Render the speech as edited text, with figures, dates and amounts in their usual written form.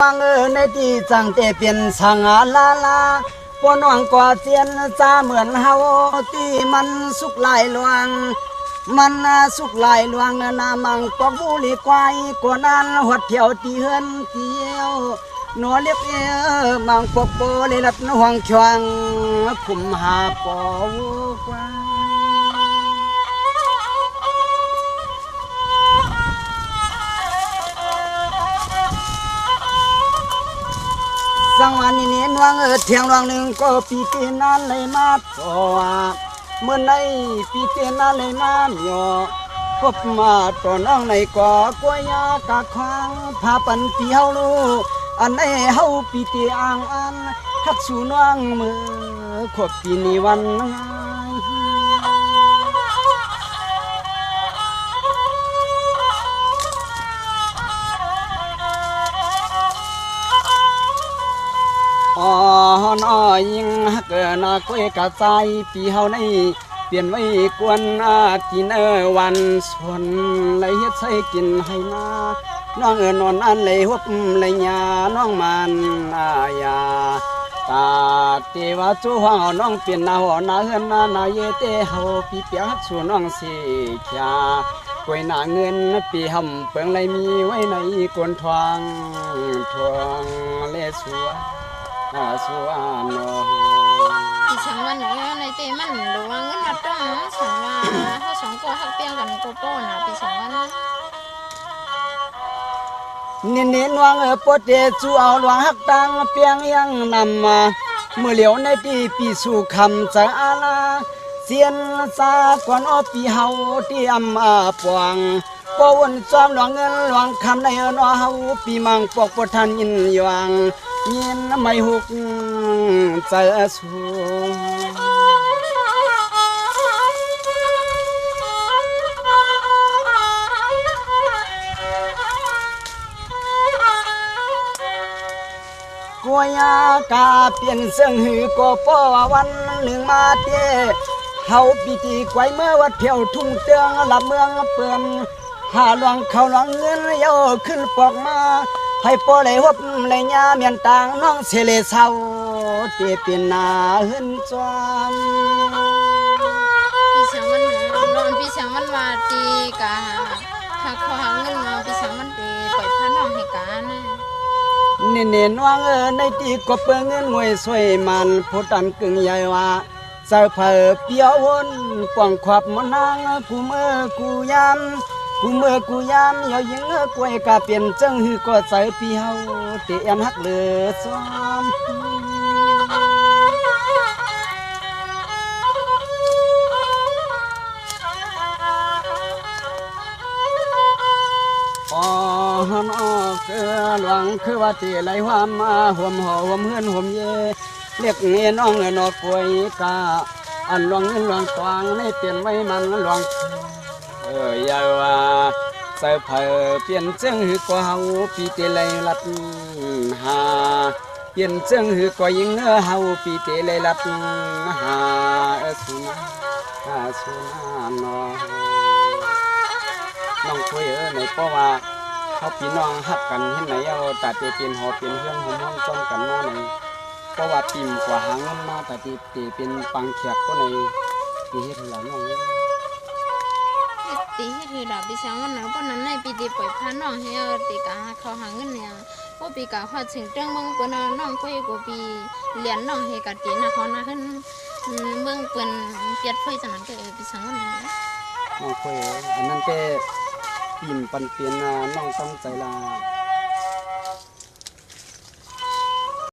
ฟังในที่จังเตเป็นสังอาลาลาปนวงกว่าเจียนจาเหมือนเฮาที่มันสุกหลายหลวงมันสุกหลายหลวงนามังปอกบุลีควายกว่านั้นหัดเที่ยวที่เฮือนเที่ยวหนอเล็บมังปอกโปเลยรับห่วงชวงคุมหาปอกว่าสังวันนี้เนียนวังเที่ยงวังหนึ่งก็ปีเกนั้นเลยมาตัวเมื่อในปีเกนั้นเลยมาเมียพบมาตัวน้องในก่อกล้วยยากะควางพาปันปีเฮาลูอันไอเฮาปีเกอ่างอันฮักสู่น้องมือขบปีนี้วันอ๋อน้อยยิงเกินกล้วยกะใจปีเฮาในเปลี่ยนไว้กวนกินวันส่วนเลยเฮ็ดใส่กินให้นาน้องนอนอันเลยฮบเลยยาน้องมันยาตาเทวาจูห้องน้องเปลี่ยนนาหัวนาเฮือนนาเยเตเฮาปีเปียกสู่น้องสิขากล้วยหน้าเงินปีหำเปิงเลยมีไว้ในกวนทองทองเลสัวสัวนอีสังวันในเตมันหลวงเงินมาจ้องสังว่าเขาสองก็หักเปียงกันโกโป้น่ะปีสังวันเน้นวังปดเดจูเอาหลวงหักตังเปียงยังนำมาเมื่อเหลียวในที่ปีสู่คำจะอาลาเสียนสากวนอปีเฮาที่อำปวงปวนจอมหลวงเงินหลวงคำในนอเฮาปีมังปกปทันยินยังยินไม่หุกใจสูกัวยากาเปลี่ยนเสียงหือก็ป้อวันหนึ่งมาเตะเฮาปีตีไกวเมื่อวัดเที่ยวทุ่งเตืองลับเมืองเปื่อนหาหลวงเขาหลวงเงินเยาขึ้นปอกมาให้ปอเลยหบเลยยาเมียนต่างน้องเสเลเศร้าเตเป็นนาเฮินจอมปีสังวันนอนปีสังวันว่าตีกะหักเขาหาเงินมาปีสังวันตีปล่อยพาน้องให้กันเน้นวังในตีก็เปิงเงินงวยสวยมันพูดอันกึ่งใหญ่ว่าเจ้าเผอเปียววนป่องขวับมันนางกูเมื่อกูยามกูเมื่อกูยามอย่ายิงกล้วยกาเปลี่ยนจังหือก็ใส่ปีเฮาเตียนฮักเลือซ้อมอ๋อฮันออกเกลือหลวงคือว่าตีไหลความมาห่วมห่อห่วมเฮือนห่วมเย่เรียกเงี้ยน้องนอกกล้วยกาอันหลวงเงินหลวงตวางในเปลี่ยนไว้มันหลวงอย่าว่าใส่เผอเปลี่ยนเจ้งหือกว่าเฮาปีเตเลยลัดหาเปลี่ยนเจ้งหือกว่ายิงเฮาปีเตเลยลัดหาสุนาสุนาน้องคุยในเพราะว่าเขาพี่น้องฮักกันเห็นไหนเอาแต่เตเป็นหอเป็นเพื่อนหุ่นห้องจ้องกันมาในเพราะว่าติ่มกว่าหางเงินมาแต่เตเป็นปังเขียดก็ในปีเฮ็ดหลานน้องตีให้ถือดาบปีสังวันนั้นก็นั้นในปีตีปล่อยพาน้องให้ตีกะเขาหาเงินเนี่ยก็ปีกะพอถึงจังเมืองเปิ้นน้องก็อยู่ปีเรียนน้องให้กะตีนะเขานะขึ้นเมืองเปิ้นเปียดไฟจังนั้นก็ปีสังวันนั้นน้องคุยอันนั้นแกปิ่มปันเปลี่ยนน้องต้องใจลา